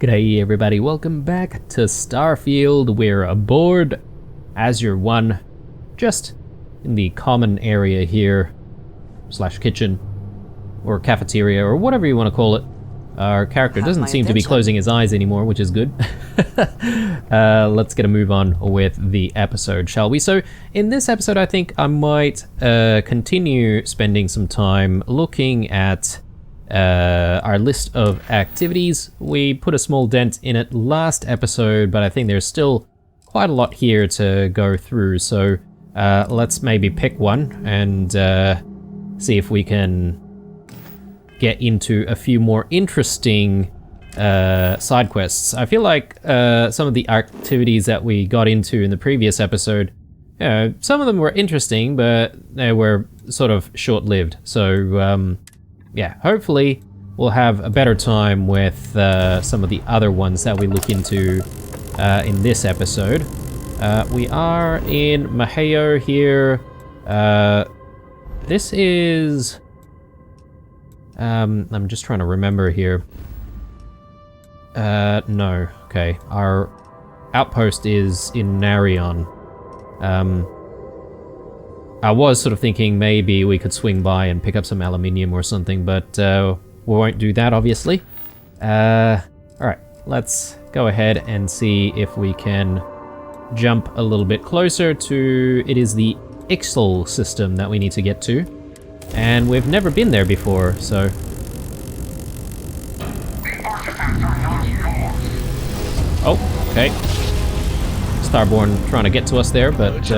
G'day everybody, welcome back to Starfield. We're aboard Azure 1, just in the common area here, slash kitchen, or cafeteria, or whatever you want to call it. Our character doesn't seem to be closing his eyes anymore, which is good. Let's get a move on with the episode, shall we? So, in this episode, I think I might continue spending some time looking at our list of activities. We put a small dent in it last episode, but I think there's still quite a lot here to go through. So, let's maybe pick one and see if we can get into a few more interesting side quests. I feel like some of the activities that we got into in the previous episode, some of them were interesting, but they were sort of short-lived. So yeah, hopefully we'll have a better time with some of the other ones that we look into in this episode. We are in Maheo here. This is... I'm just trying to remember here. No. Okay. Our outpost is in Narion. I was sort of thinking maybe we could swing by and pick up some aluminium or something, but we won't do that, obviously. Alright, let's go ahead and see if we can jump a little bit closer to... It is the Ixal system that we need to get to. And we've never been there before, so... Oh, okay. Starborn trying to get to us there, but...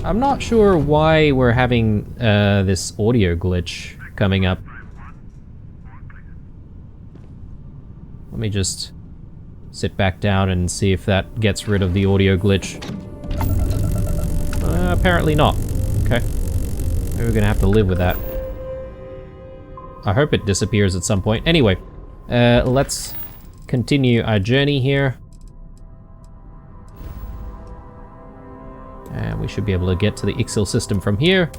I'm not sure why we're having this audio glitch coming up. Let me just... sit back down and see if that gets rid of the audio glitch. Apparently not. Okay. Maybe we're gonna have to live with that. I hope it disappears at some point. Anyway, let's continue our journey here. And we should be able to get to the Ixal system from here.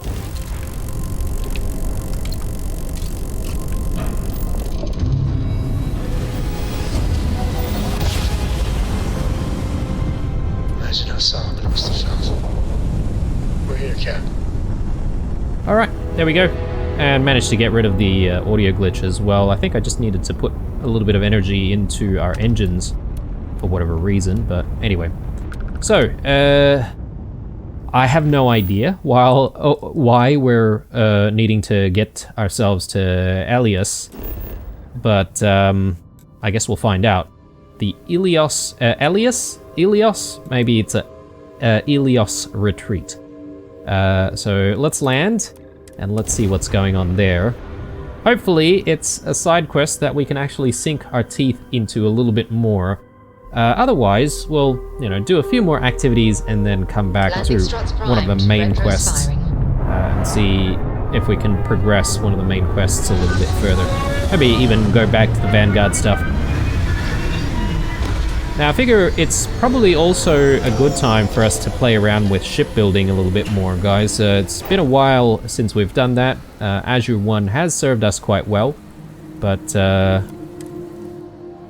Alright, there we go. And managed to get rid of the audio glitch as well. I think I just needed to put a little bit of energy into our engines for whatever reason, but anyway. So, I have no idea why we're needing to get ourselves to Eleos, but I guess we'll find out. The Eleos, Eleos? Maybe it's a Eleos retreat. So let's land and let's see what's going on there. Hopefully it's a side quest that we can actually sink our teeth into a little bit more. Otherwise, we'll, do a few more activities and then come back to one of the main quests and see if we can progress one of the main quests a little bit further. Maybe even go back to the Vanguard stuff. Now, I figure it's probably also a good time for us to play around with shipbuilding a little bit more, guys. It's been a while since we've done that. Azure 1 has served us quite well, but,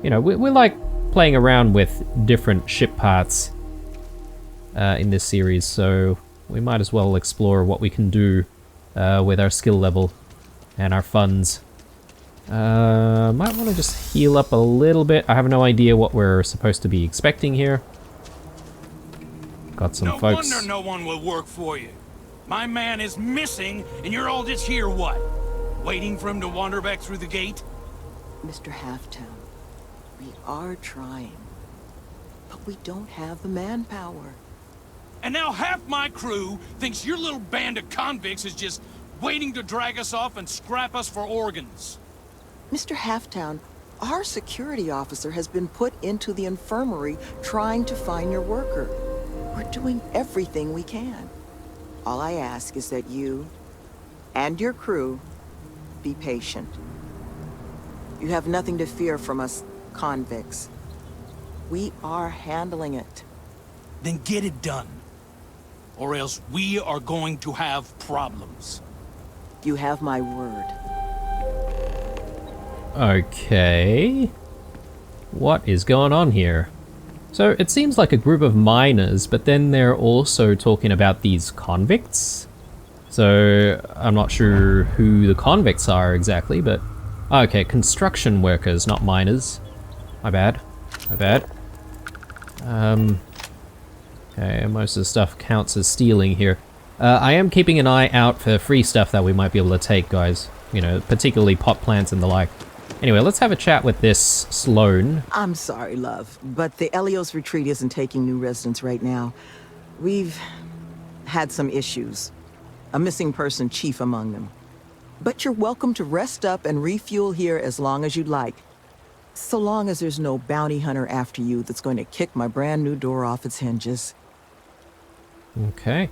we like playing around with different ship parts in this series, so we might as well explore what we can do with our skill level and our funds. Might want to just heal up a little bit. I have no idea what we're supposed to be expecting here. Got some folks. No wonder no one will work for you. My man is missing, and you're all just here, what? Waiting for him to wander back through the gate? Mr. Halftown, we are trying, but we don't have the manpower. And now half my crew thinks your little band of convicts is just waiting to drag us off and scrap us for organs. Mr. Halftown, our security officer has been put into the infirmary trying to find your worker. We're doing everything we can. All I ask is that you and your crew be patient. You have nothing to fear from us convicts. We are handling it. Then get it done. Or else we are going to have problems. You have my word. Okay. What is going on here? So it seems like a group of miners, but then they're also talking about these convicts. So I'm not sure who the convicts are exactly, but... Okay, construction workers, not miners. My bad. My bad. Okay, most of the stuff counts as stealing here. I am keeping an eye out for free stuff that we might be able to take, guys. You know, particularly pot plants and the like. Anyway, let's have a chat with this Sloan. I'm sorry, love, but the Eleos retreat isn't taking new residents right now. We've had some issues. A missing person chief among them. But you're welcome to rest up and refuel here as long as you'd like. So long as there's no bounty hunter after you that's going to kick my brand new door off its hinges. Okay.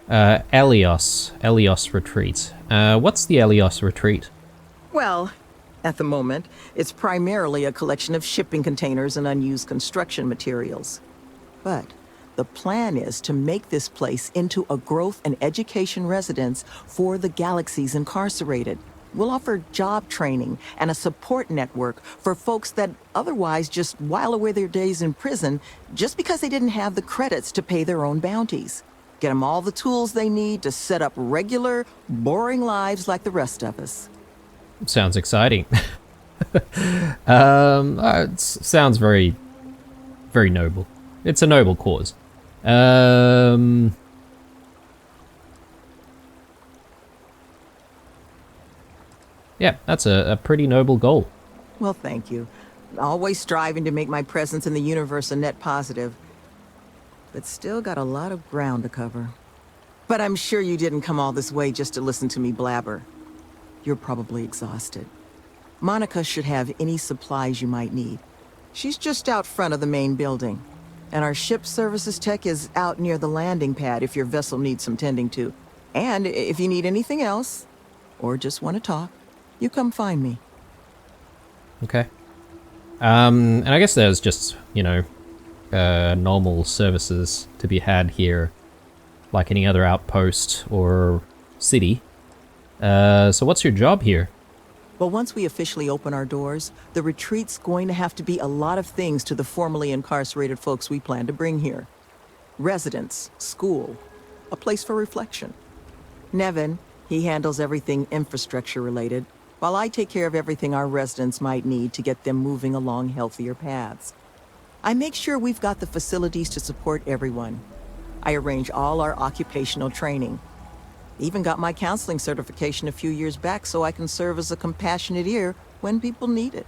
Eleos retreat. What's the Eleos retreat? Well, at the moment, it's primarily a collection of shipping containers and unused construction materials. But the plan is to make this place into a growth and education residence for the galaxy's incarcerated. We'll offer job training and a support network for folks that otherwise just while away their days in prison just because they didn't have the credits to pay their own bounties. Get them all the tools they need to set up regular, boring lives like the rest of us. Sounds exciting. It sounds very, very noble. It's a noble cause. Yeah, that's a pretty noble goal. Well, thank you. Always striving to make my presence in the universe a net positive. But still got a lot of ground to cover. But I'm sure you didn't come all this way just to listen to me blabber. You're probably exhausted. Monica should have any supplies you might need. She's just out front of the main building. And our ship services tech is out near the landing pad if your vessel needs some tending to. And if you need anything else, or just want to talk, you come find me. Okay. And I guess there's just, you know, normal services to be had here, like any other outpost or city. So what's your job here? Well, once we officially open our doors, the retreat's going to have to be a lot of things to the formerly incarcerated folks we plan to bring here. Residence, school, a place for reflection. Nevin, he handles everything infrastructure related, while I take care of everything our residents might need to get them moving along healthier paths. I make sure we've got the facilities to support everyone. I arrange all our occupational training. Even got my counseling certification a few years back so I can serve as a compassionate ear when people need it.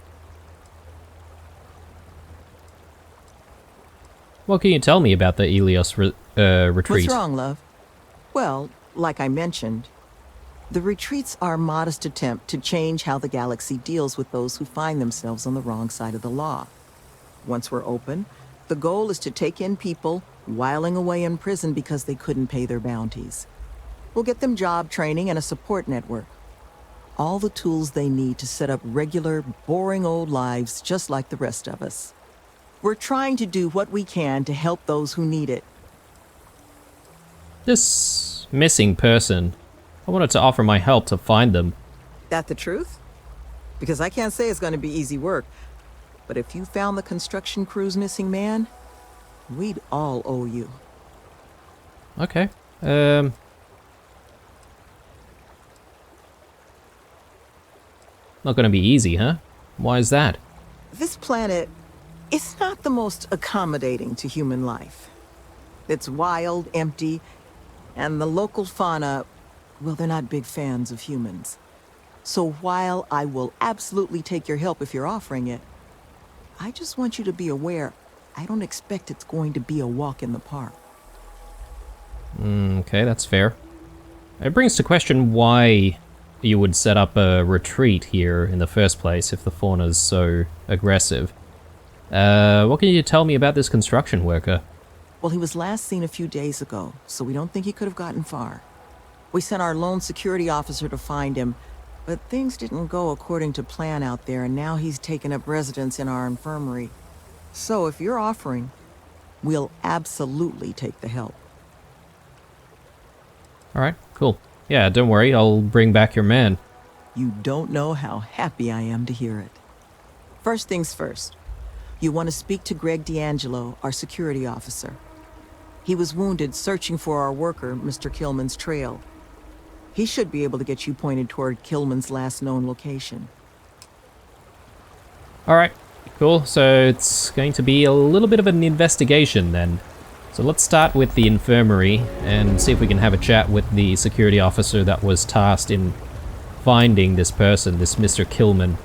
What can you tell me about the Eleos retreat? What's wrong, love? Well, like I mentioned, the retreats are a modest attempt to change how the galaxy deals with those who find themselves on the wrong side of the law. Once we're open, the goal is to take in people whiling away in prison because they couldn't pay their bounties. We'll get them job training and a support network. All the tools they need to set up regular, boring old lives just like the rest of us. We're trying to do what we can to help those who need it. This missing person, I wanted to offer my help to find them. That the truth? Because I can't say it's going to be easy work. But if you found the construction crew's missing man, we'd all owe you. Okay. Not gonna be easy, huh? Why is that? This planet is not the most accommodating to human life. It's wild, empty, and the local fauna, well, they're not big fans of humans. So while I will absolutely take your help if you're offering it, I just want you to be aware, I don't expect it's going to be a walk in the park. Okay, that's fair. It brings to question why you would set up a retreat here in the first place if the fauna's so aggressive. What can you tell me about this construction worker? Well, he was last seen a few days ago, so we don't think he could have gotten far. We sent our lone security officer to find him, but things didn't go according to plan out there, and now he's taken up residence in our infirmary. So if you're offering, we'll absolutely take the help. Alright, cool. Yeah, don't worry, I'll bring back your man. You don't know how happy I am to hear it. First things first. You want to speak to Greg D'Angelo, our security officer. He was wounded searching for our worker, Mr. Killman's trail. He should be able to get you pointed toward Killman's last known location. Alright, cool. So it's going to be a little bit of an investigation then. So let's start with the infirmary and see if we can have a chat with the security officer that was tasked in finding this person, this Mr. Killman.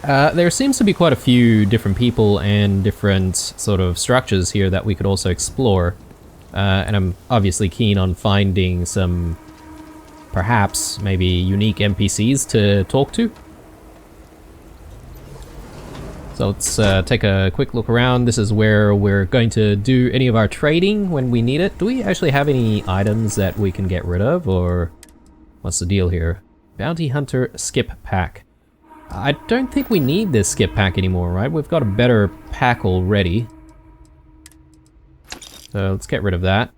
There seems to be quite a few different people and different sort of structures here that we could also explore. And I'm obviously keen on finding some, perhaps, maybe unique NPCs to talk to. So let's take a quick look around. This is where we're going to do any of our trading when we need it. Do we actually have any items that we can get rid of, or what's the deal here? Bounty Hunter Skip Pack. I don't think we need this skip pack anymore, right? We've got a better pack already. So let's get rid of that.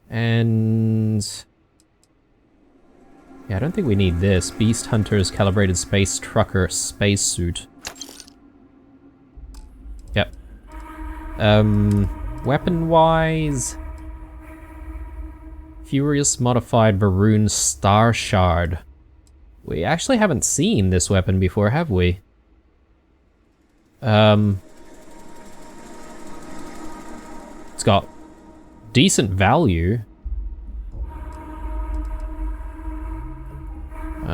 And yeah, I don't think we need this. Beast Hunter's Calibrated Space Trucker Spacesuit. Yep. Weapon-wise, Furious Modified Varoon Star Shard. We actually haven't seen this weapon before, have we? It's got decent value.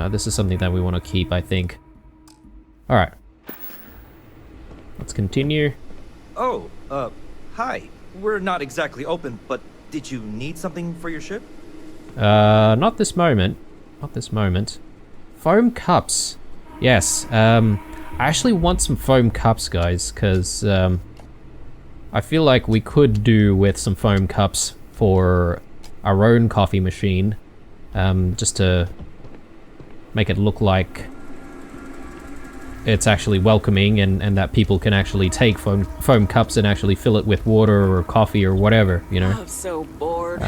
This is something that we want to keep, I think. Alright. Let's continue. Oh, hi. We're not exactly open, but did you need something for your ship? Not this moment. Not this moment. Foam cups. Yes, I actually want some foam cups, guys, because I feel like we could do with some foam cups for our own coffee machine, just to make it look like it's actually welcoming and that people can actually take foam cups and actually fill it with water or coffee or whatever, you know? I'm so bored.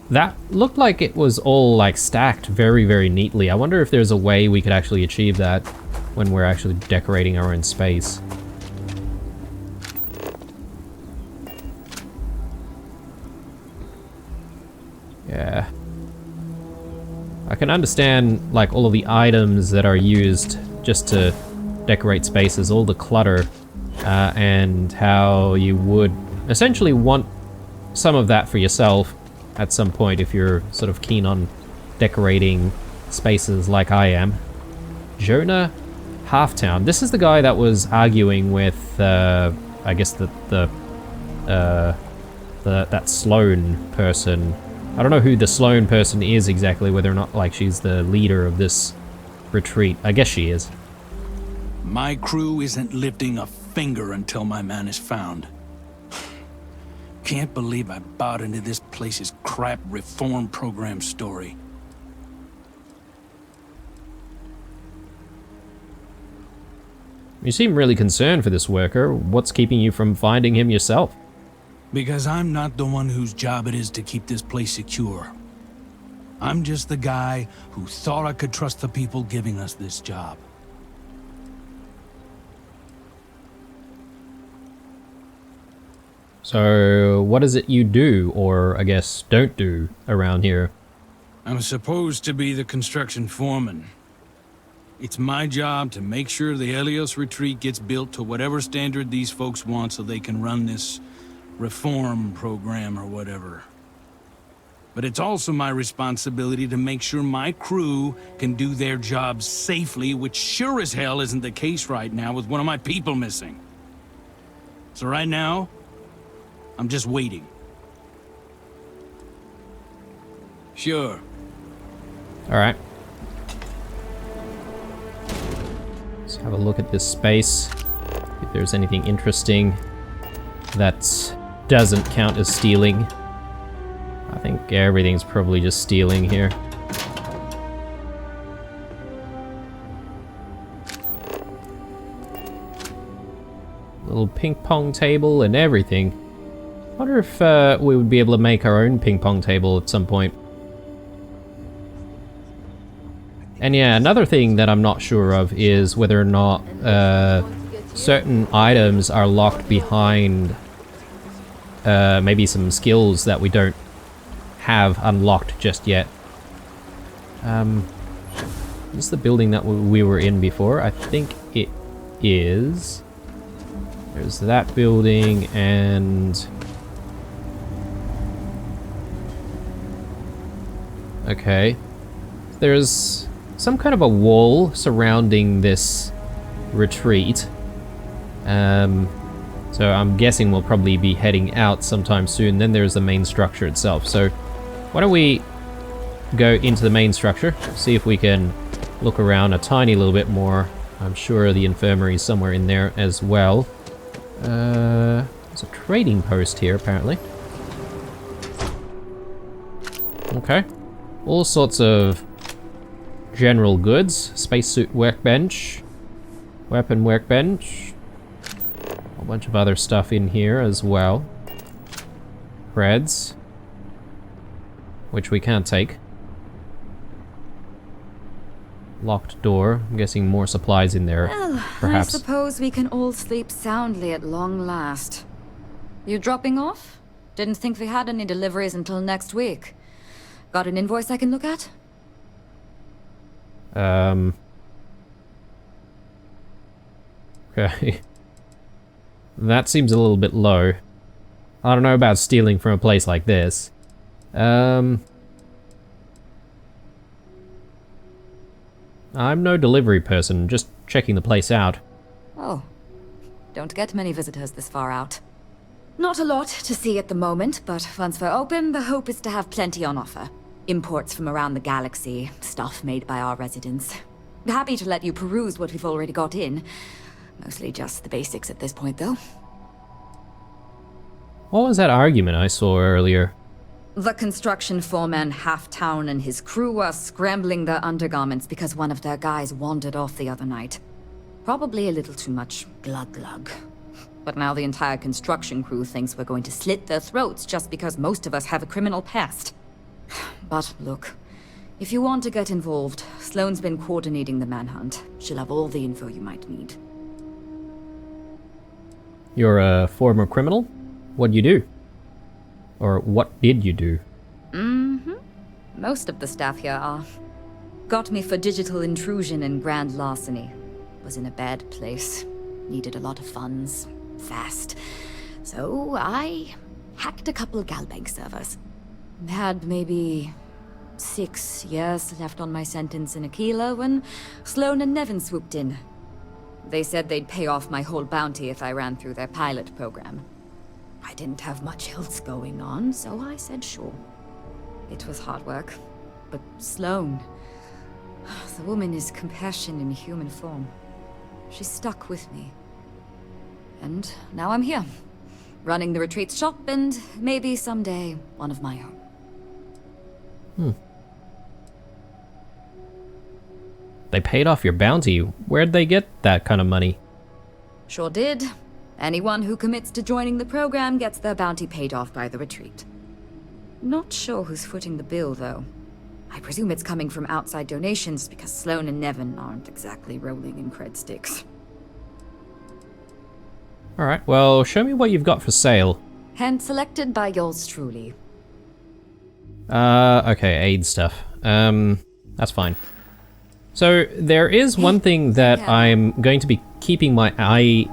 That looked like it was all like stacked very, very neatly. I wonder if there's a way we could actually achieve that when we're actually decorating our own space. Yeah. I can understand like all of the items that are used just to decorate spaces, all the clutter, and how you would essentially want some of that for yourself at some point if you're sort of keen on decorating spaces like I am. Jonah Halftown. This is the guy that was arguing with, I guess that Sloan person. I don't know who the Sloan person is exactly, whether or not like she's the leader of this retreat. I guess she is. My crew isn't lifting a finger until my man is found. Can't believe I bought into this place's crap reform program story. You seem really concerned for this worker. What's keeping you from finding him yourself? Because I'm not the one whose job it is to keep this place secure. I'm just the guy who thought I could trust the people giving us this job. So, what is it you do, or I guess don't do, around here? I'm supposed to be the construction foreman. It's my job to make sure the Eleos retreat gets built to whatever standard these folks want so they can run this reform program or whatever. But it's also my responsibility to make sure my crew can do their jobs safely, which sure as hell isn't the case right now with one of my people missing. So right now, I'm just waiting. Sure. Alright. Let's have a look at this space. If there's anything interesting that doesn't count as stealing. I think everything's probably just stealing here. Little ping pong table and everything. wonder if we would be able to make our own ping pong table at some point. And yeah, another thing that I'm not sure of is whether or not certain items are locked behind maybe some skills that we don't have unlocked just yet. Is this the building that we were in before? I think it is. There's that building and... Okay. There's some kind of a wall surrounding this retreat. So I'm guessing we'll probably be heading out sometime soon. Then there's the main structure itself. So why don't we go into the main structure, see if we can look around a tiny little bit more. I'm sure the infirmary is somewhere in there as well. There's a trading post here, apparently. Okay. All sorts of general goods. Spacesuit workbench. Weapon workbench. A bunch of other stuff in here as well. Creds. Which we can't take. Locked door. I'm guessing more supplies in there, Well, perhaps. I suppose we can all sleep soundly at long last. You dropping off? Didn't think we had any deliveries until next week. Got an invoice I can look at? Okay. That seems a little bit low. I don't know about stealing from a place like this. I'm no delivery person, just checking the place out. Oh. Don't get many visitors this far out. Not a lot to see at the moment, but once we're open, the hope is to have plenty on offer. Imports from around the galaxy, stuff made by our residents. Happy to let you peruse what we've already got in. Mostly just the basics at this point, though. What was that argument I saw earlier? The construction foreman, Halftown, and his crew are scrambling their undergarments because one of their guys wandered off the other night. Probably a little too much glug-glug. But now the entire construction crew thinks we're going to slit their throats just because most of us have a criminal past. But look, if you want to get involved, Sloane's been coordinating the manhunt. She'll have all the info you might need. You're a former criminal? What'd you do? Or what did you do? Mm-hmm. Most of the staff here are. Got me for digital intrusion and grand larceny. Was in a bad place. Needed a lot of funds. Fast. So I hacked a couple Galbank servers. Had maybe 6 years left on my sentence in Aquila when Sloane and Nevin swooped in. They said they'd pay off my whole bounty if I ran through their pilot program. I didn't have much else going on, so I said sure. It was hard work, but Sloane, the woman is compassion in human form. She stuck with me. And now I'm here, running the retreat shop and maybe someday one of my own. They paid off your bounty. Where'd they get that kind of money? Sure did. Anyone who commits to joining the program gets their bounty paid off by the retreat. Not sure who's footing the bill, though. I presume it's coming from outside donations because Sloane and Nevin aren't exactly rolling in cred sticks. Alright, well, show me what you've got for sale. Hand selected by yours truly. Okay, aid stuff. That's fine. So, there is one thing that I'm going to be keeping my eyes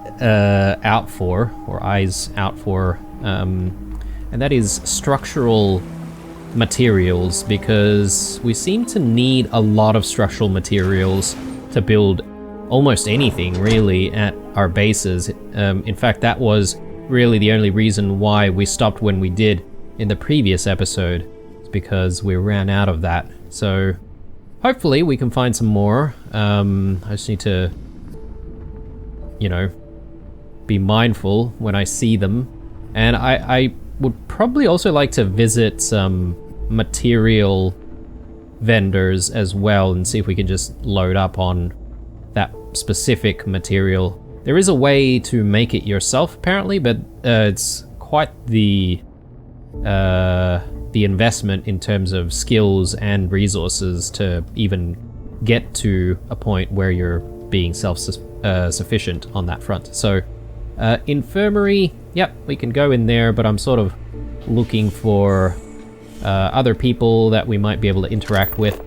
out for, and that is structural materials, because we seem to need a lot of structural materials to build almost anything, really, at our bases. In fact, that was really the only reason why we stopped when we did in the previous episode. It's because we ran out of that. So, hopefully we can find some more. I just need to, you know, be mindful when I see them. And I would probably also like to visit some material vendors as well and see if we can just load up on that specific material. There is a way to make it yourself apparently, but it's quite the the investment in terms of skills and resources to even get to a point where you're being self-sufficient on that front. So, infirmary, yep, we can go in there, but I'm sort of looking for other people that we might be able to interact with.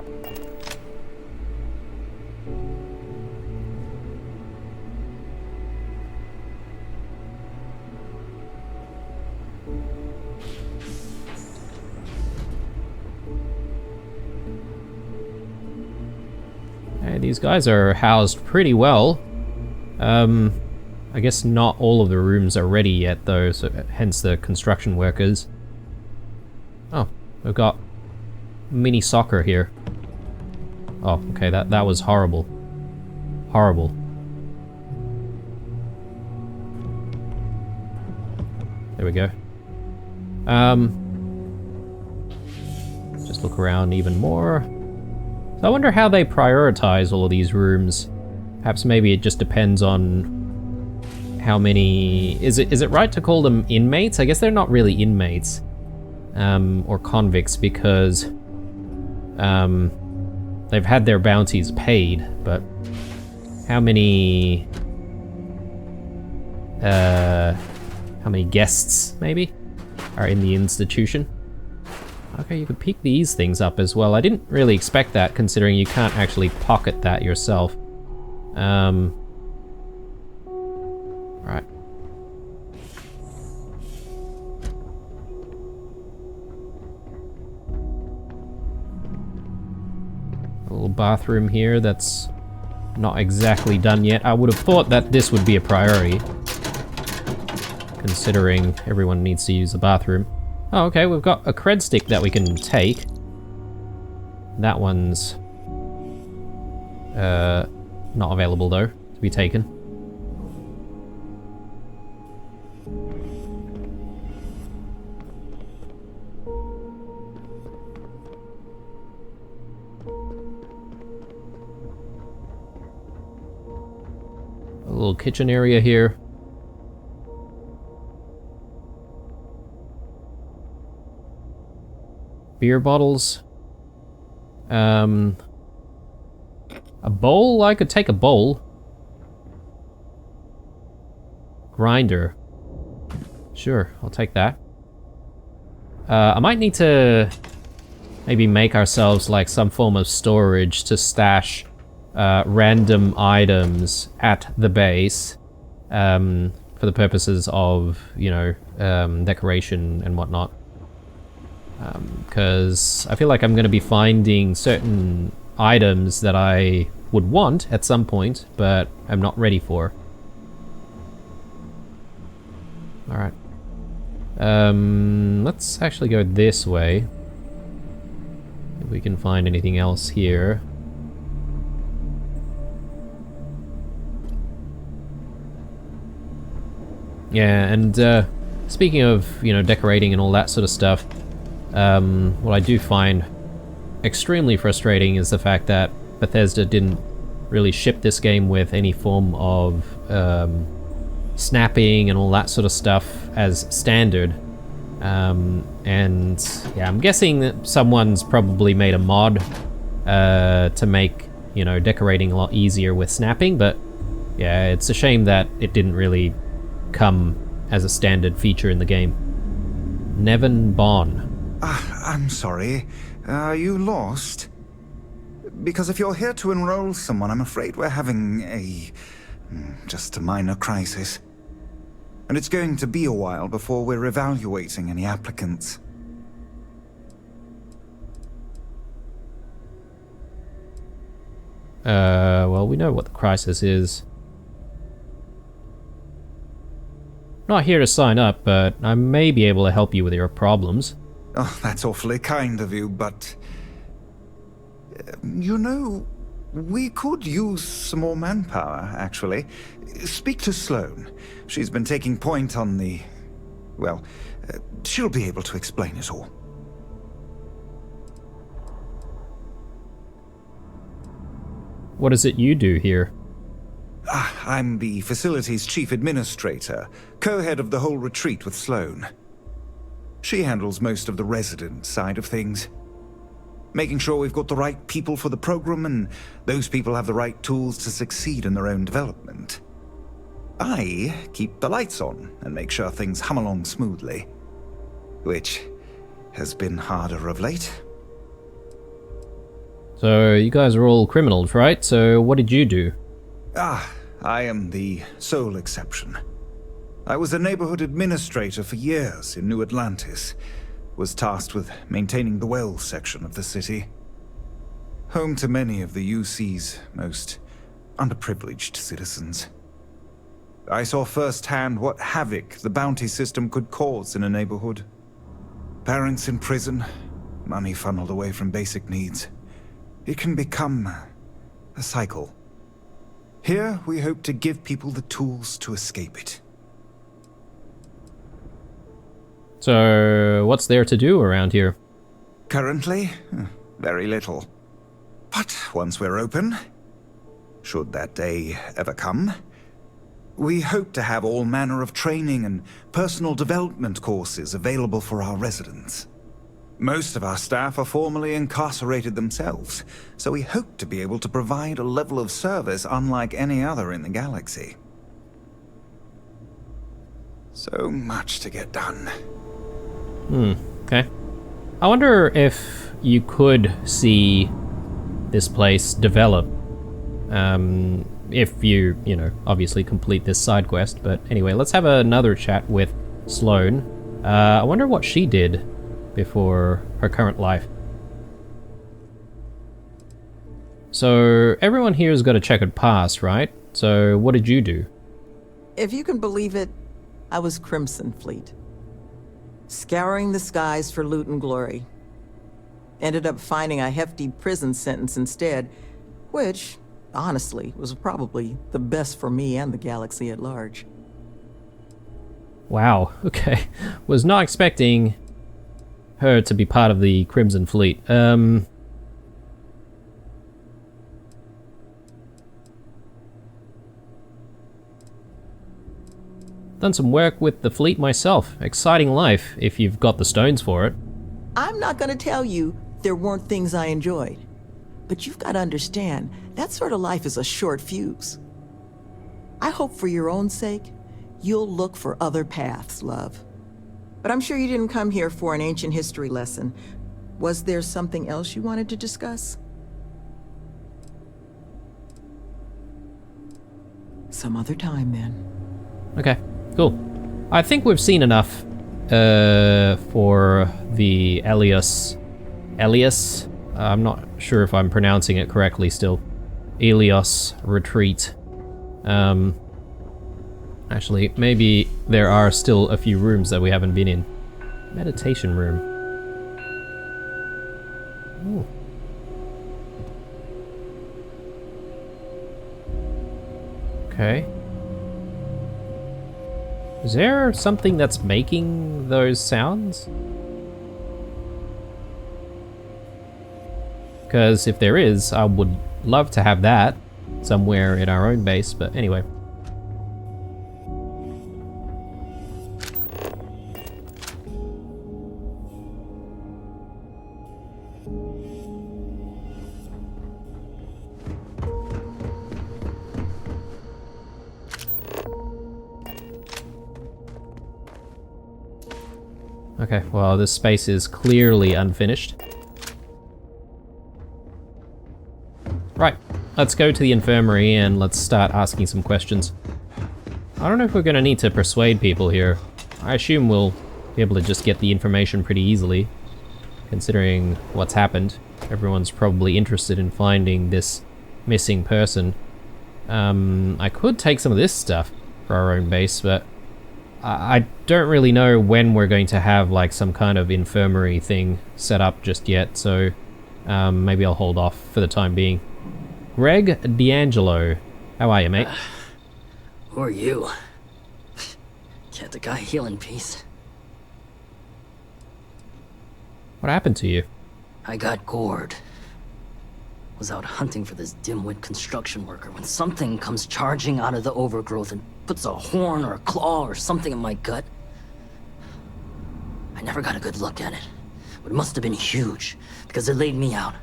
These guys are housed pretty well. I guess not all of the rooms are ready yet, though, so hence the construction workers. Oh, we've got mini soccer here. Oh, okay, that was horrible. Horrible. There we go. Just look around even more. So I wonder how they prioritize all of these rooms. Perhaps maybe it just depends on how many... Is it right to call them inmates? I guess they're not really inmates. Or convicts, because they've had their bounties paid, but how many guests, maybe, are in the institution? Okay, you could pick these things up as well. I didn't really expect that, considering you can't actually pocket that yourself. Right. A little bathroom here that's not exactly done yet. I would have thought that this would be a priority, considering everyone needs to use the bathroom. Oh, okay, we've got a cred stick that we can take. That one's not available, though, to be taken. A little kitchen area here. Beer bottles. A bowl? I could take a bowl. Grinder. Sure, I'll take that. I might need to maybe make ourselves like some form of storage to stash random items at the base for the purposes of, you know, decoration and whatnot. Because I feel like I'm going to be finding certain items that I would want at some point, but I'm not ready for. Alright. Let's actually go this way. If we can find anything else here. Yeah, and speaking of, you know, decorating and all that sort of stuff, what I do find extremely frustrating is the fact that Bethesda didn't really ship this game with any form of snapping and all that sort of stuff as standard. And yeah, I'm guessing that someone's probably made a mod to make, you know, decorating a lot easier with snapping, but yeah, it's a shame that it didn't really come as a standard feature in the game. Nevin Bond. I'm sorry. Are you lost? Because if you're here to enroll someone, I'm afraid we're having just a minor crisis. And it's going to be a while before we're evaluating any applicants. Well, we know what the crisis is. Not here to sign up, but I may be able to help you with your problems. Oh, that's awfully kind of you, but... you know, we could use some more manpower, actually. Speak to Sloane. She's been taking point on the... well, she'll be able to explain it all. What is it you do here? I'm the facility's chief administrator, co-head of the whole retreat with Sloane. She handles most of the resident side of things. Making sure we've got the right people for the program and those people have the right tools to succeed in their own development. I keep the lights on and make sure things hum along smoothly, which has been harder of late. So you guys are all criminals, right? So what did you do? I am the sole exception. I was a neighborhood administrator for years in New Atlantis. Was tasked with maintaining the wells section of the city. Home to many of the UC's most underprivileged citizens. I saw firsthand what havoc the bounty system could cause in a neighborhood. Parents in prison, money funneled away from basic needs. It can become a cycle. Here, we hope to give people the tools to escape it. So, what's there to do around here? Currently, very little. But once we're open, should that day ever come, we hope to have all manner of training and personal development courses available for our residents. Most of our staff are formerly incarcerated themselves, so we hope to be able to provide a level of service unlike any other in the galaxy. So much to get done. Okay. I wonder if you could see this place develop. If you obviously complete this side quest. But anyway, let's have another chat with Sloane. I wonder what she did before her current life. So everyone here has got a checkered past, right? So what did you do? If you can believe it, I was Crimson Fleet. Scouring the skies for loot and glory. Ended up finding a hefty prison sentence instead, which, honestly, was probably the best for me and the galaxy at large. Wow, okay. Was not expecting her to be part of the Crimson Fleet. Done some work with the fleet myself. Exciting life, if you've got the stones for it. I'm not gonna tell you there weren't things I enjoyed. But you've got to understand, that sort of life is a short fuse. I hope for your own sake, you'll look for other paths, love. But I'm sure you didn't come here for an ancient history lesson. Was there something else you wanted to discuss? Some other time, then. Okay, cool. I think we've seen enough for the Eleos. I'm not sure if I'm pronouncing it correctly still. Eleos retreat. Actually, maybe there are still a few rooms that we haven't been in. Meditation room. Ooh. Okay. Is there something that's making those sounds? Because if there is, I would love to have that somewhere in our own base, but anyway. Okay, well, this space is clearly unfinished. Right, let's go to the infirmary and let's start asking some questions. I don't know if we're gonna need to persuade people here. I assume we'll be able to just get the information pretty easily, considering what's happened. Everyone's probably interested in finding this missing person. I could take some of this stuff for our own base, but I don't really know when we're going to have like some kind of infirmary thing set up just yet, so maybe I'll hold off for the time being. Greg D'Angelo, how are you, mate? Who are you? Can't the guy heal in peace? What happened to you? I got gored. Was out hunting for this dimwit construction worker when something comes charging out of the overgrowth and puts a horn or a claw or something in my gut. I never got a good look at it. But it must have been huge, because it laid me out.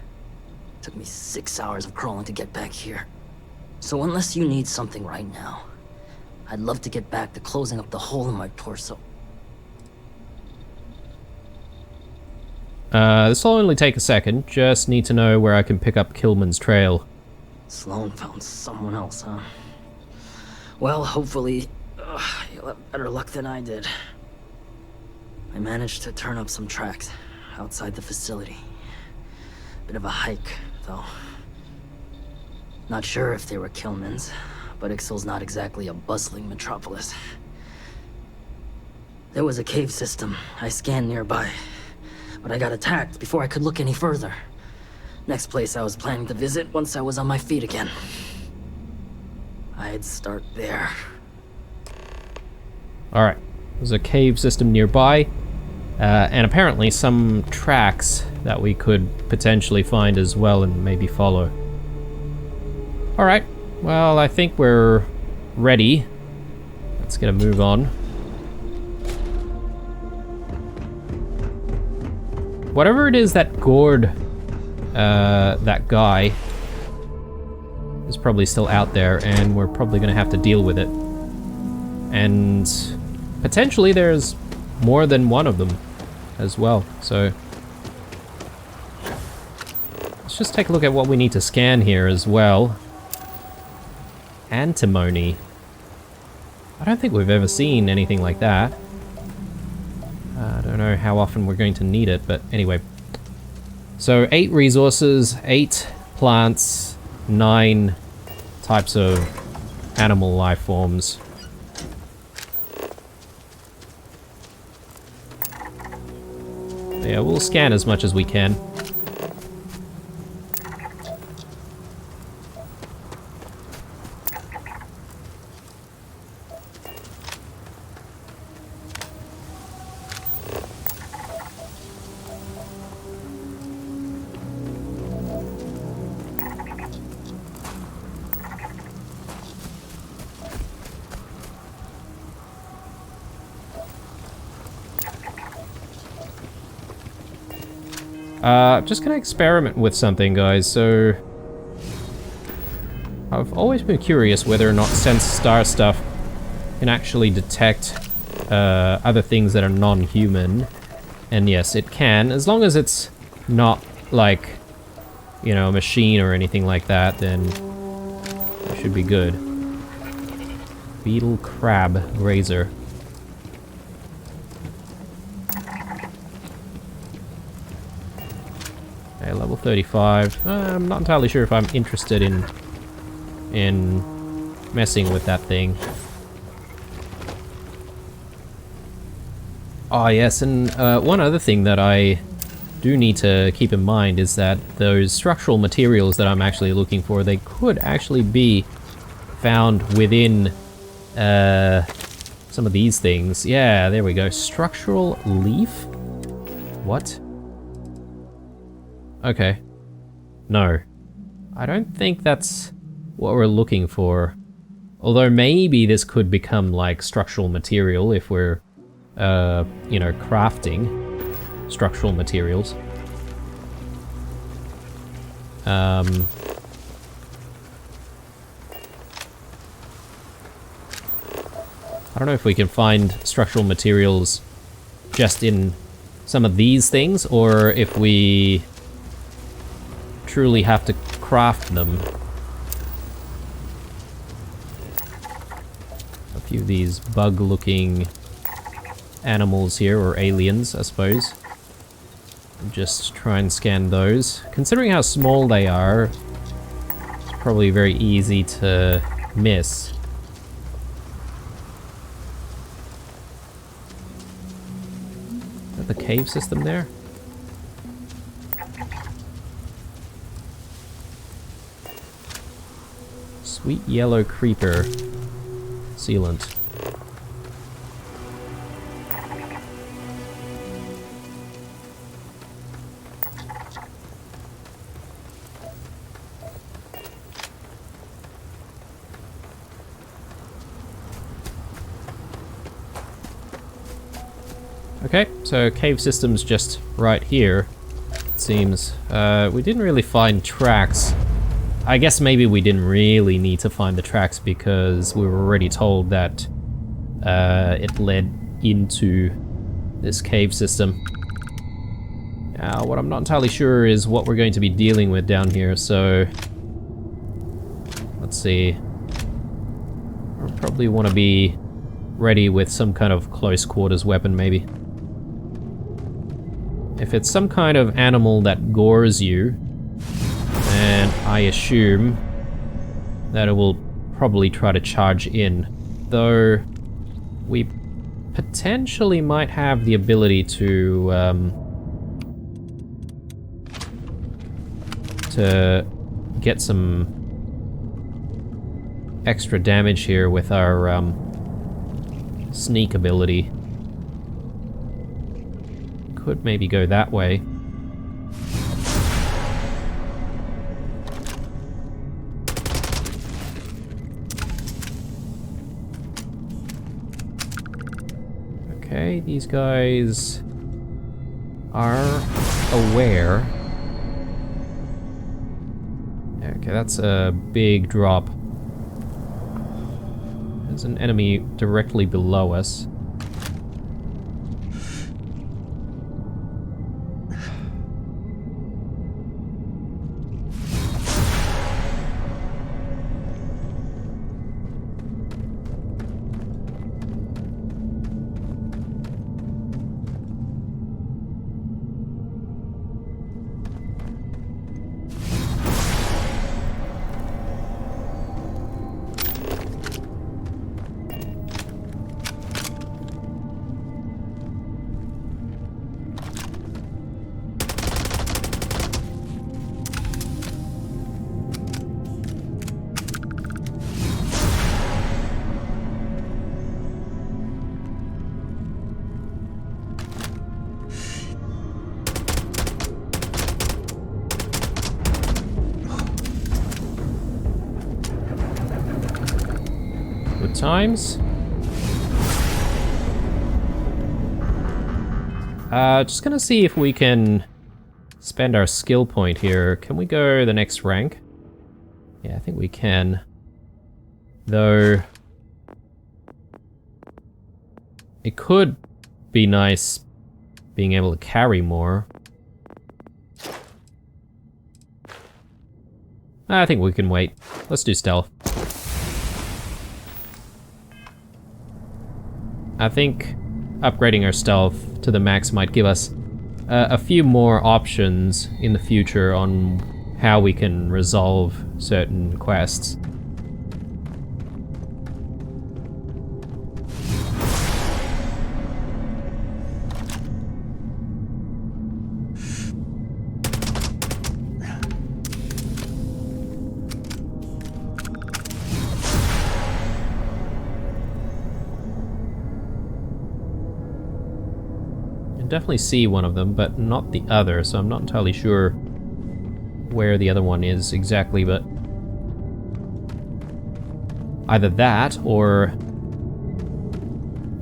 Took me 6 hours of crawling to get back here. So unless you need something right now, I'd love to get back to closing up the hole in my torso. This will only take a second. Just need to know where I can pick up Killman's trail. Sloan found someone else, huh? Well, hopefully, you'll have better luck than I did. I managed to turn up some tracks outside the facility. Bit of a hike, though. Not sure if they were Killman's, but Ixal's not exactly a bustling metropolis. There was a cave system I scanned nearby, but I got attacked before I could look any further. Next place I was planning to visit once I was on my feet again. I'd start there. Alright, there's a cave system nearby, and apparently some tracks that we could potentially find as well and maybe follow. Alright, well, I think we're ready. Let's get a move on. Whatever it is that gored that guy is probably still out there, and we're probably going to have to deal with it. And potentially there's more than one of them as well, so let's just take a look at what we need to scan here as well. Antimony. I don't think we've ever seen anything like that. I don't know how often we're going to need it, but anyway. So 8 resources, 8 plants, 9 types of animal life forms. Yeah, we'll scan as much as we can. Just gonna experiment with something, guys. So I've always been curious whether or not Sense Star stuff can actually detect other things that are non-human. And yes, it can, as long as it's not like, you know, a machine or anything like that, then it should be good. Beetle crab razor. Okay, level 35. I'm not entirely sure if I'm interested in messing with that thing. Oh yes, and one other thing that I do need to keep in mind is that those structural materials that I'm actually looking for, they could actually be found within some of these things. Yeah, there we go. Structural leaf? What? Okay. No. I don't think that's what we're looking for. Although maybe this could become like structural material if we're, you know, crafting structural materials. I don't know if we can find structural materials just in some of these things, or if we truly have to craft them. A few of these bug-looking animals here, or aliens, I suppose. Just try and scan those. Considering how small they are, it's probably very easy to miss. Is that the cave system there? Sweet yellow creeper sealant. Okay, So cave system's just right here, it seems. We didn't really find tracks. I guess maybe we didn't really need to find the tracks because we were already told that it led into this cave system. Now, what I'm not entirely sure is what we're going to be dealing with down here, so... Let's see. I probably want to be ready with some kind of close quarters weapon, maybe. If it's some kind of animal that gores you, then I assume that it will probably try to charge in. Though, we potentially might have the ability to get some extra damage here with our sneak ability. Could maybe go that way. Okay, these guys are aware. Okay, that's a big drop. There's an enemy directly below us. Good times. Just gonna see if we can spend our skill point here. Can we go the next rank? Yeah, I think we can. Though... it could be nice being able to carry more. I think we can wait. Let's do stealth. I think upgrading our stealth to the max might give us a few more options in the future on how we can resolve certain quests. Definitely see one of them, but not the other, so I'm not entirely sure where the other one is exactly, but either that or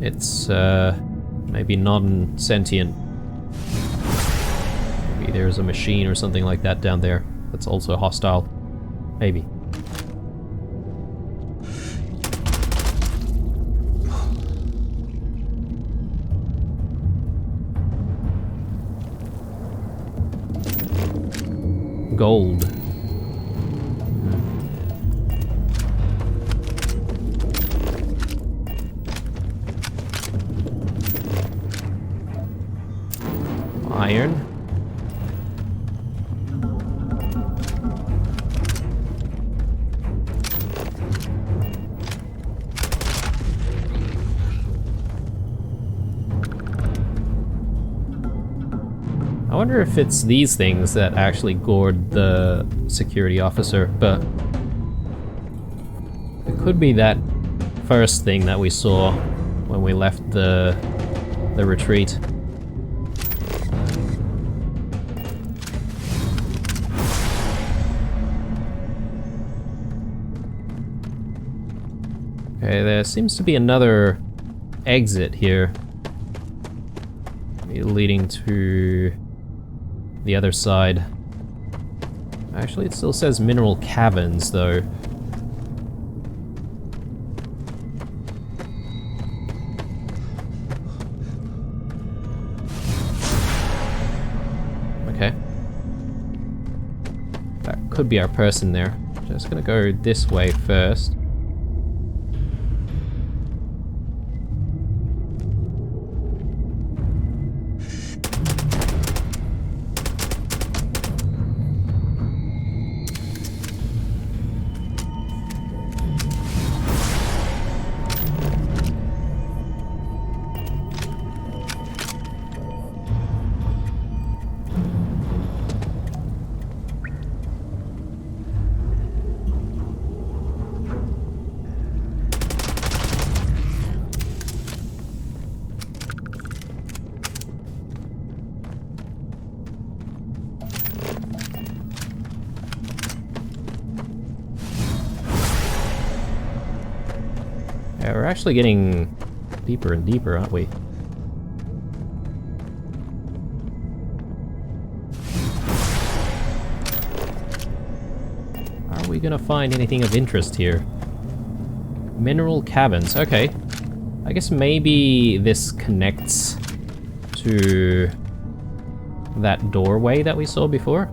it's maybe non-sentient. Maybe there's a machine or something like that down there that's also hostile. Maybe. Gold. Iron. I wonder if it's these things that actually gored the security officer, but it could be that first thing that we saw when we left the retreat. Okay, there seems to be another exit here. leading to the other side. Actually, it still says mineral caverns, though. Okay. That could be our person there. Just gonna go this way first. Yeah, we're actually getting deeper and deeper, aren't we? Are we gonna find anything of interest here? Mineral caverns, okay. I guess maybe this connects to that doorway that we saw before.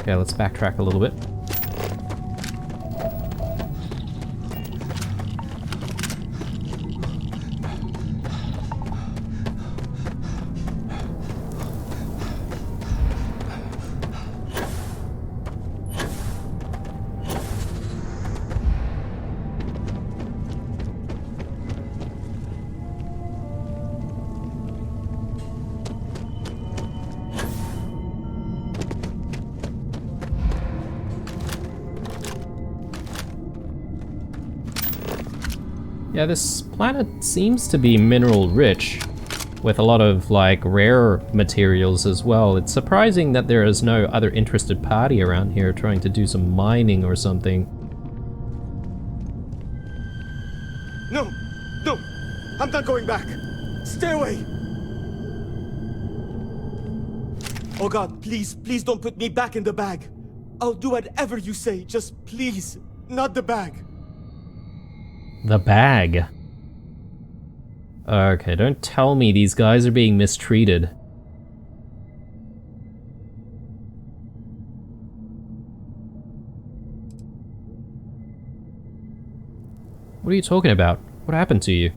Okay, let's backtrack a little bit. Yeah, this planet seems to be mineral rich, with a lot of, like, rare materials as well. It's surprising that there is no other interested party around here trying to do some mining or something. No! No! I'm not going back! Stay away! Oh God, please, please don't put me back in the bag. I'll do whatever you say, just please, not the bag. The bag. Okay, don't tell me these guys are being mistreated. What are you talking about? What happened to you?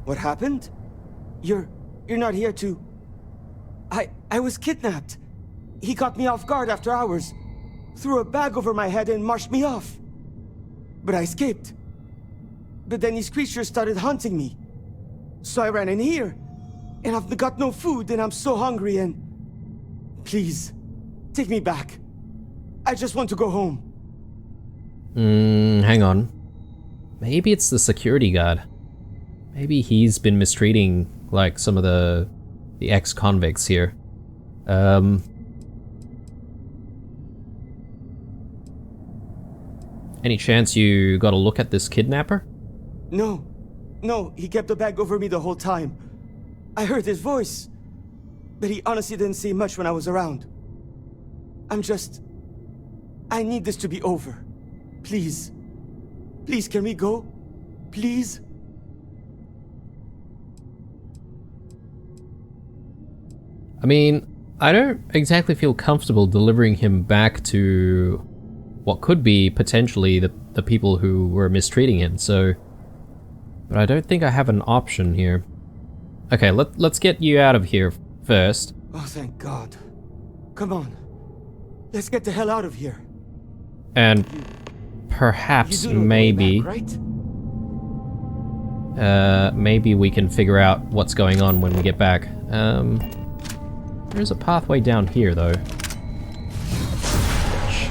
What happened? You're not here to... I was kidnapped. He caught me off guard after hours, threw a bag over my head and marched me off. But I escaped. But then these creatures started hunting me. So I ran in here, and I've got no food, and I'm so hungry, and... Please, take me back. I just want to go home. Hang on. Maybe it's the security guard. Maybe he's been mistreating, like, some of the ex-convicts here. Any chance you got a look at this kidnapper? No, he kept the bag over me the whole time. I heard his voice, but he honestly didn't say much when I was around. I need this to be over. Please. Please, can we go? Please? I mean, I don't exactly feel comfortable delivering him back to what could be potentially the people who were mistreating him, so... But I don't think I have an option here. Okay, let's get you out of here first. Oh, thank God. Come on. Let's get the hell out of here. And perhaps, You do know maybe... the way back, right? Maybe we can figure out what's going on when we get back. There's a pathway down here, though. Which,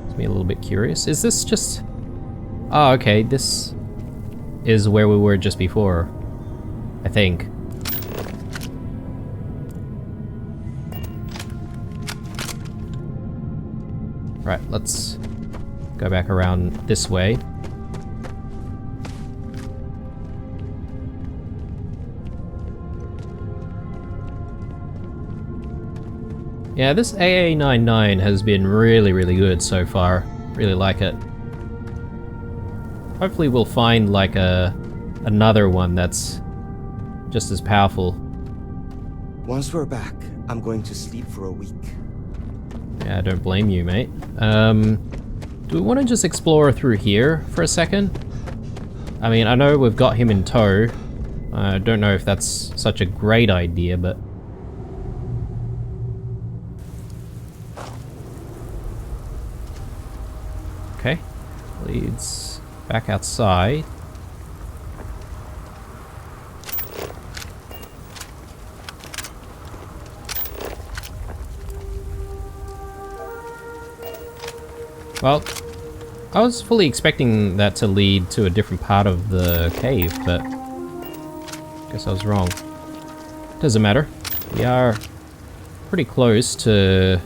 makes me a little bit curious. Is this just... Oh, okay, this is where we were just before, I think. Right, let's go back around this way. Yeah, this AA-99 has been really, really good so far. Really like it. Hopefully we'll find like another one that's just as powerful. Once we're back, I'm going to sleep for a week. Yeah, I don't blame you, mate. Do we want to just explore through here for a second? I mean, I know we've got him in tow. I don't know if that's such a great idea, but... Okay. Leads back outside. Well, I was fully expecting that to lead to a different part of the cave, but guess I was wrong. Doesn't matter. We are pretty close to...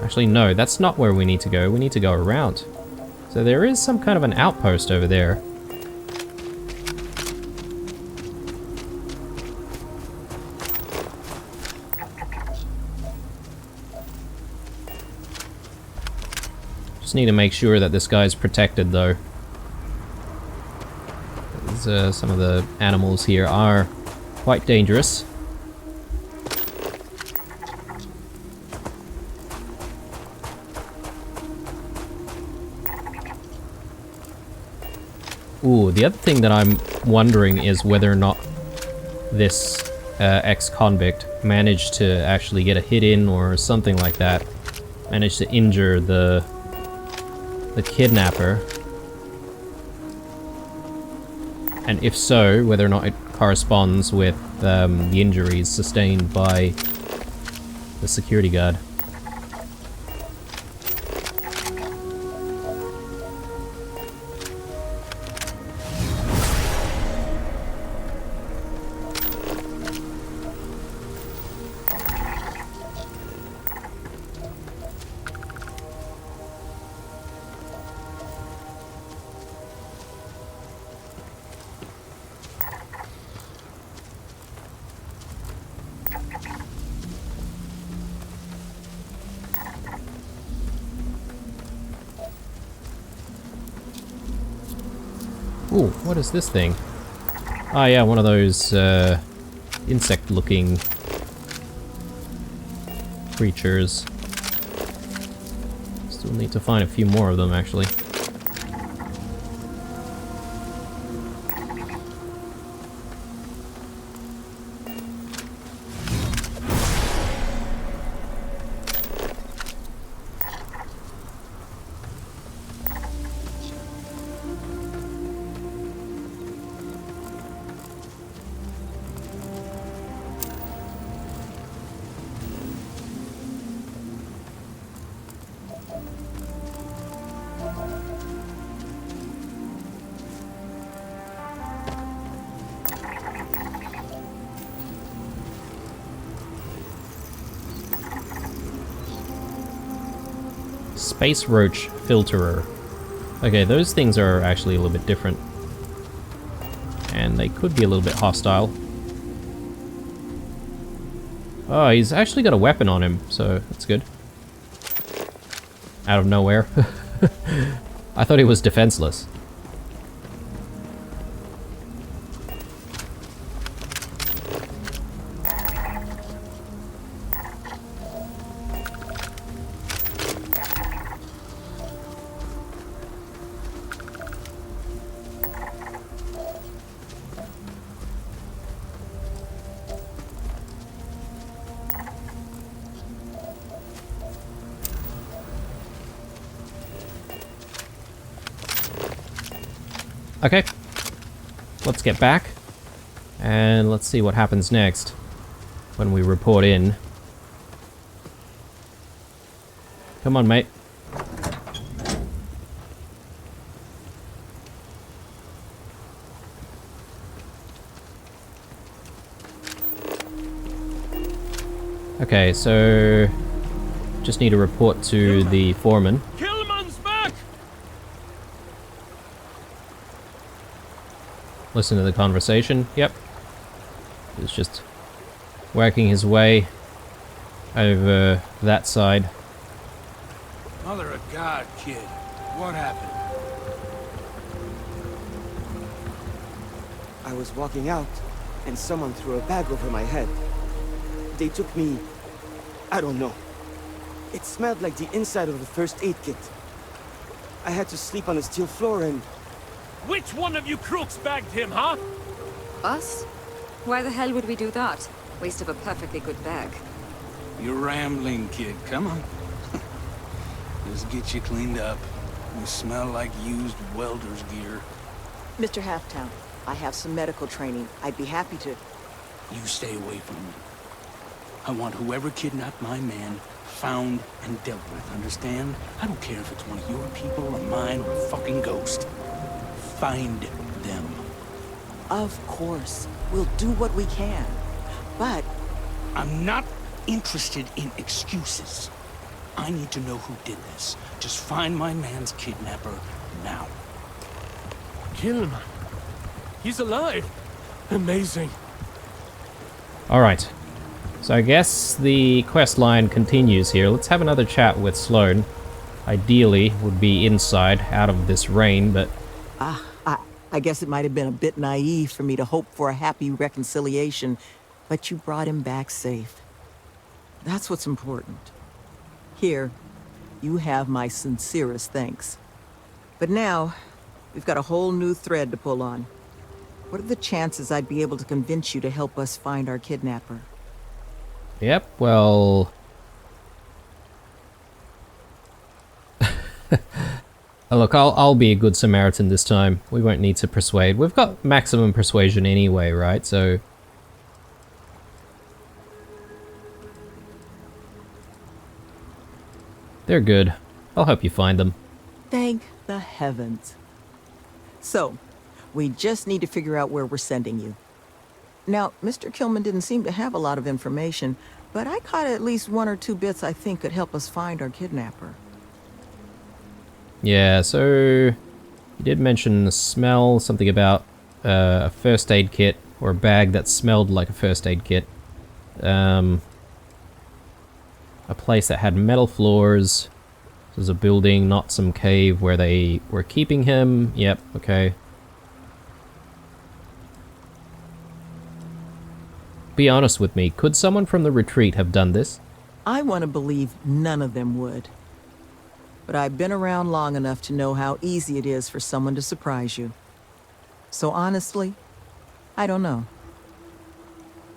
Actually, no, that's not where we need to go. We need to go around. So there is some kind of an outpost over there. Just need to make sure that this guy's protected, though. Some of the animals here are quite dangerous. Ooh, the other thing that I'm wondering is whether or not this ex-convict managed to actually get a hit in or something like that. Managed to injure the kidnapper. And if so, whether or not it corresponds with the injuries sustained by the security guard. Ooh, what is this thing? Ah, yeah, one of those insect-looking creatures. Still need to find a few more of them, actually. Space roach filterer. Okay, those things are actually a little bit different. And they could be a little bit hostile. Oh, he's actually got a weapon on him, so that's good. Out of nowhere. I thought he was defenseless. Okay, let's get back, and let's see what happens next when we report in. Come on, mate. Okay, so Just need to report to the foreman. Killman's back! Listen to the conversation. Yep. He's just working his way over that side. Mother of God, kid. What happened? I was walking out, and someone threw a bag over my head. They took me... I don't know. It smelled like the inside of the first aid kit. I had to sleep on a steel floor and... Which one of you crooks bagged him, huh? Us? Why the hell would we do that? Waste of a perfectly good bag. You're rambling, kid. Come on. Just get you cleaned up. You smell like used welder's gear. Mr. Halftown, I have some medical training. I'd be happy to... You stay away from me. I want whoever kidnapped my man found and dealt with, understand? I don't care if it's one of your people or mine or a fucking ghost. Find them. Of course. We'll do what we can. But... I'm not interested in excuses. I need to know who did this. Just find my man's kidnapper now. Kill him. He's alive. Amazing. Alright. So I guess the quest line continues here. Let's have another chat with Sloane. Ideally, would be inside, out of this rain, but... I guess it might have been a bit naive for me to hope for a happy reconciliation, but you brought him back safe. That's what's important. Here, you have my sincerest thanks. But now, we've got a whole new thread to pull on. What are the chances I'd be able to convince you to help us find our kidnapper? Yep, well... Look, I'll be a good Samaritan this time. We won't need to persuade. We've got maximum persuasion anyway, right? So... they're good. I'll help you find them. Thank the heavens. So, we just need to figure out where we're sending you. Now, Mr. Killman didn't seem to have a lot of information, but I caught at least one or two bits I think could help us find our kidnapper. Yeah, so... you did mention the smell, something about a first aid kit, or a bag that smelled like a first aid kit. A place that had metal floors. This is a building, not some cave where they were keeping him. Yep, okay. Be honest with me, could someone from the retreat have done this? I want to believe none of them would. But I've been around long enough to know how easy it is for someone to surprise you. So honestly, I don't know.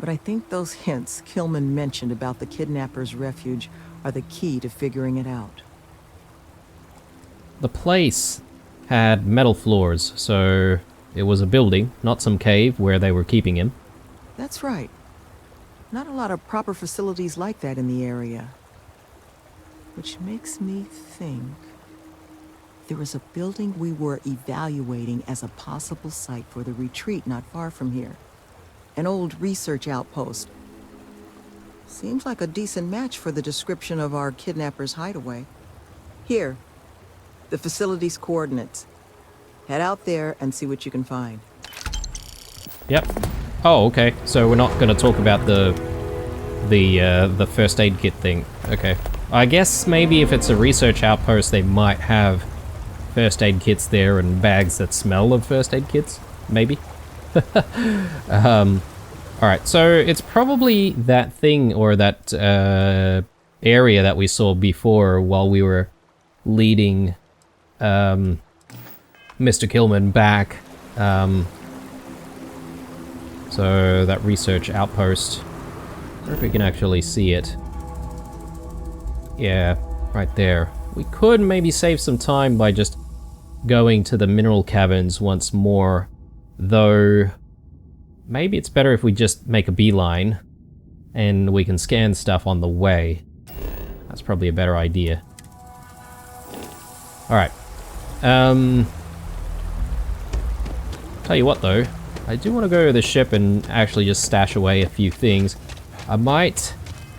But I think those hints Killman mentioned about the kidnapper's refuge are the key to figuring it out. The place had metal floors, so it was a building, not some cave where they were keeping him. That's right. Not a lot of proper facilities like that in the area. Which makes me think there was a building we were evaluating as a possible site for the retreat not far from here. An old research outpost. Seems like a decent match for the description of our kidnapper's hideaway. Here, the facility's coordinates. Head out there and see what you can find. Yep. Oh, okay. So we're not going to talk about the first aid kit thing. Okay. I guess maybe if it's a research outpost, they might have first aid kits there and bags that smell of first aid kits. Maybe. Alright, so it's probably that thing or that area that we saw before while we were leading Mr. Killman back. So that research outpost. I wonder if we can actually see it. Yeah, right there. We could maybe save some time by just going to the mineral caverns once more, though maybe it's better if we just make a beeline and we can scan stuff on the way. That's probably a better idea. Alright. Tell you what though, I do want to go to the ship and actually just stash away a few things. I might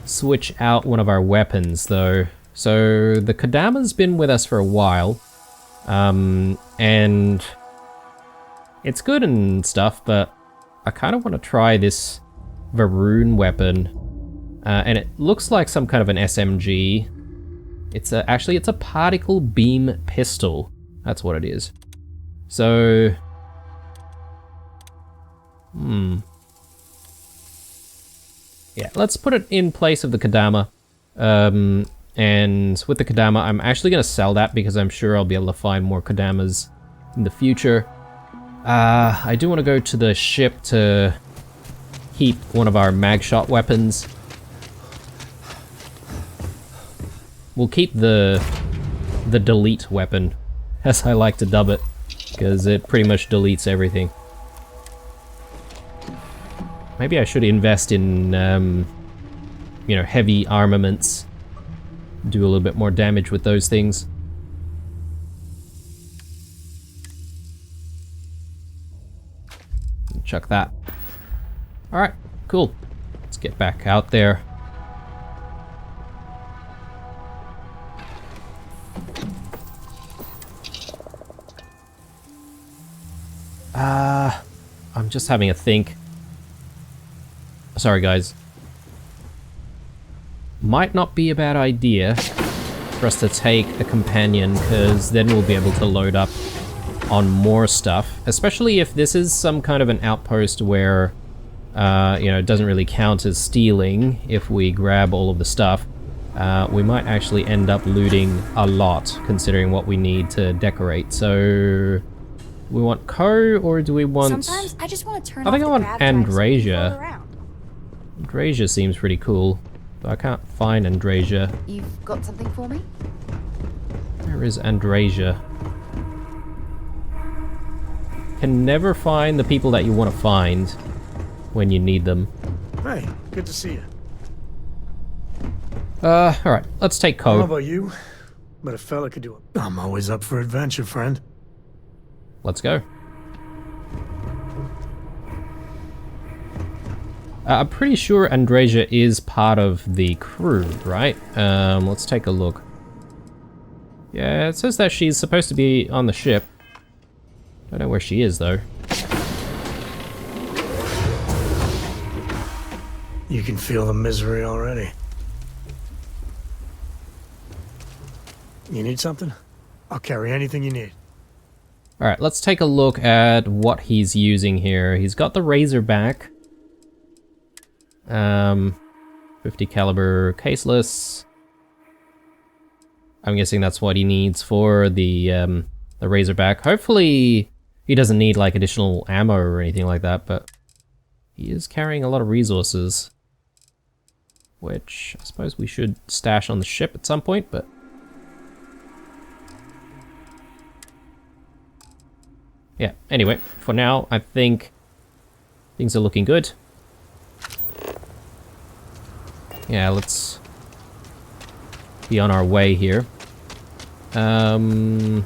switch out one of our weapons, though. So the Kodama's been with us for a while, and it's good and stuff, but I kind of want to try this Varun weapon, and it looks like some kind of an SMG. Actually, it's a particle beam pistol. That's what it is. So, yeah, let's put it in place of the Kodama. And with the Kodama, I'm actually going to sell that because I'm sure I'll be able to find more Kodamas in the future. I do want to go to the ship to keep one of our mag shot weapons. We'll keep the delete weapon, as I like to dub it, because it pretty much deletes everything. Maybe I should invest in, you know, heavy armaments. Do a little bit more damage with those things. Chuck that. Alright, cool. Let's get back out there. I'm just having a think. Sorry, guys. Might not be a bad idea for us to take a companion, because then we'll be able to load up on more stuff, especially if this is some kind of an outpost where, you know, it doesn't really count as stealing if we grab all of the stuff. We might actually end up looting a lot, considering what we need to decorate. So, we want Co, or do we want... Sometimes I just want to turn I think I off want the grav drives and float Andrasia. around. Andrasia seems pretty cool, but I can't find Andrasia. You've got something for me? Where is Andrasia? Can never find the people that you want to find when you need them. Hey, good to see you. Alright, let's take I don't know Co. about you, but a fella could do it. I'm always up for adventure, friend. Let's go. I'm pretty sure Andrasia is part of the crew, right? Let's take a look. Yeah, it says that she's supposed to be on the ship. Don't know where she is, though. You can feel the misery already. You need something? I'll carry anything you need. Alright, let's take a look at what he's using here. He's got the Razorback. 50 caliber caseless. I'm guessing that's what he needs for the Razorback. Hopefully he doesn't need like additional ammo or anything like that, but he is carrying a lot of resources, which I suppose we should stash on the ship at some point, but yeah, anyway, for now, I think things are looking good. Yeah, let's be on our way here. Can't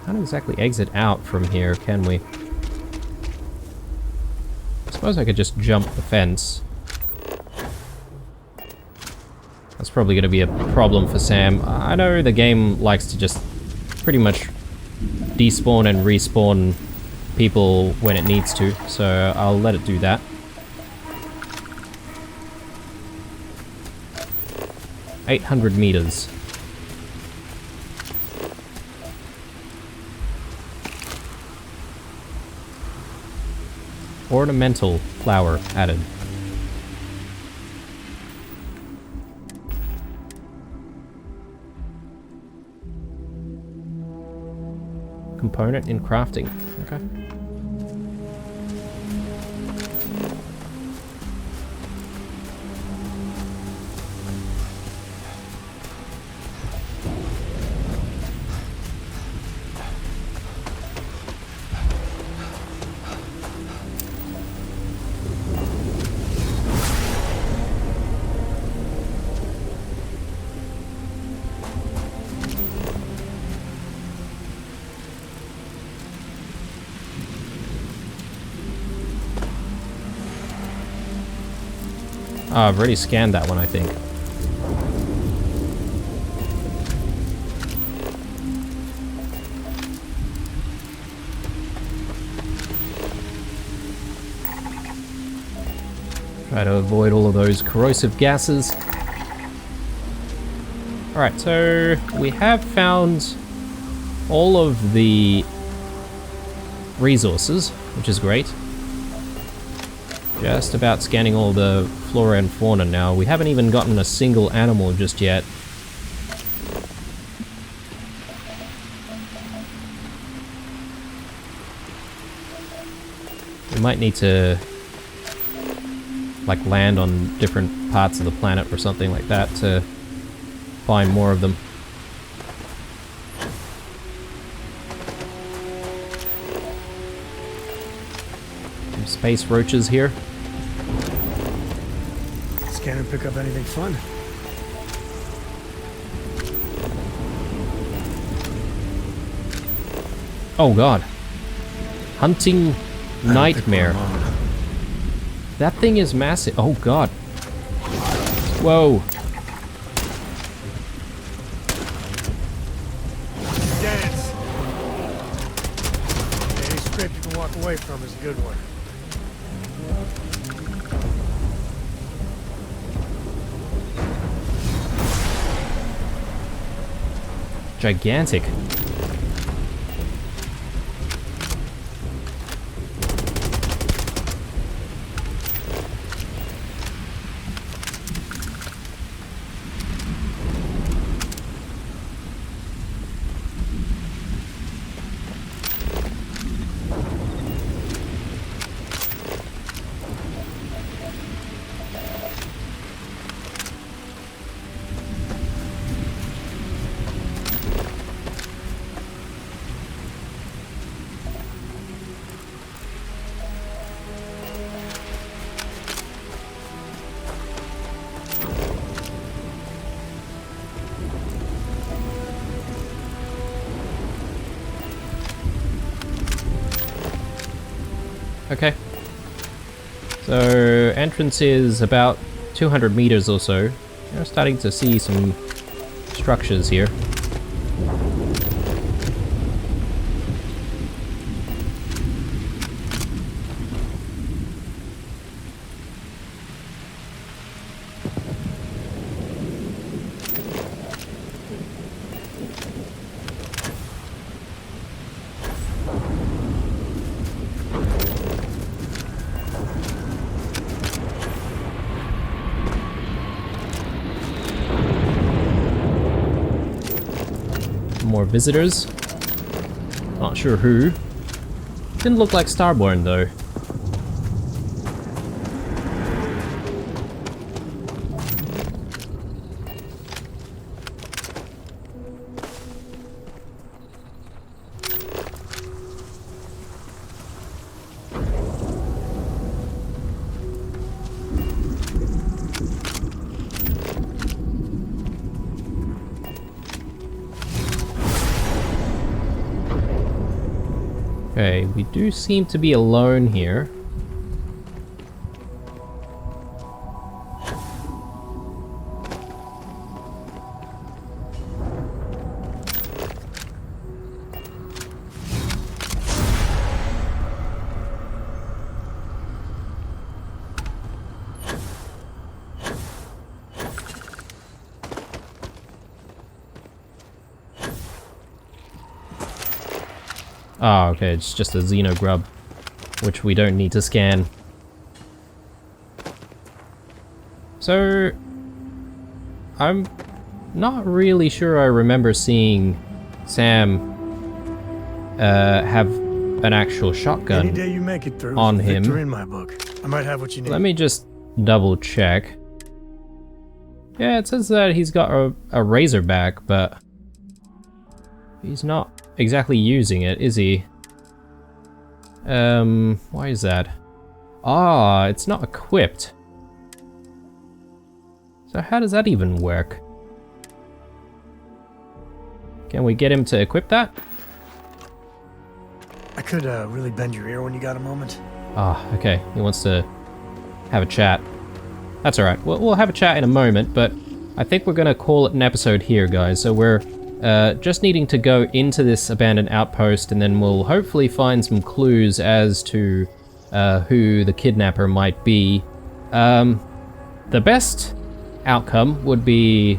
exactly exit out from here, can we? I suppose I could just jump the fence. That's probably going to be a problem for Sam. I know the game likes to just pretty much despawn and respawn people when it needs to, so I'll let it do that. $800 meters. Ornamental flower added. Component in crafting. Okay. Oh, I've already scanned that one, I think. Try to avoid all of those corrosive gases. Alright, so we have found all of the resources, which is great. Just about scanning all the flora and fauna now. We haven't even gotten a single animal just yet. We might need to like land on different parts of the planet or something like that to find more of them. Some space roaches here. Scan and pick up anything fun? Oh god. Hunting nightmare. That thing is massive. Oh god. Whoa. Dance. Any script you can walk away from is a good one. Gigantic. Okay. So, entrance is about 200 meters or so. We're starting to see some structures here. More visitors. Not sure who. Didn't look like Starborn though. Okay, we do seem to be alone here. Oh, okay, it's just a xenogrub, which we don't need to scan. So, I'm not really sure I remember seeing Sam have an actual shotgun Any day you make it through on is a him. victory in my book. I might have what you need. Let me just double check. Yeah, it says that he's got a razorback, but he's not exactly using it, is he? Why is that? Ah, it's not equipped. So how does that even work? Can we get him to equip that? I could really bend your ear when you got a moment. Ah, okay. He wants to have a chat. That's alright. We'll have a chat in a moment, but I think we're going to call it an episode here, guys. So we're just needing to go into this abandoned outpost, and then we'll hopefully find some clues as to who the kidnapper might be. The best outcome would be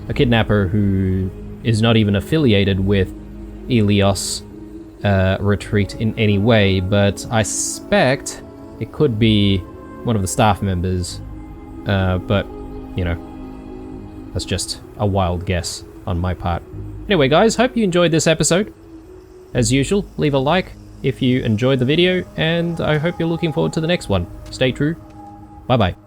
a kidnapper who is not even affiliated with Eleos retreat in any way, but I suspect it could be one of the staff members, but, you know, that's just a wild guess on my part. Anyway, guys, hope you enjoyed this episode. As usual, leave a like if you enjoyed the video, and I hope you're looking forward to the next one. Stay true. Bye-bye.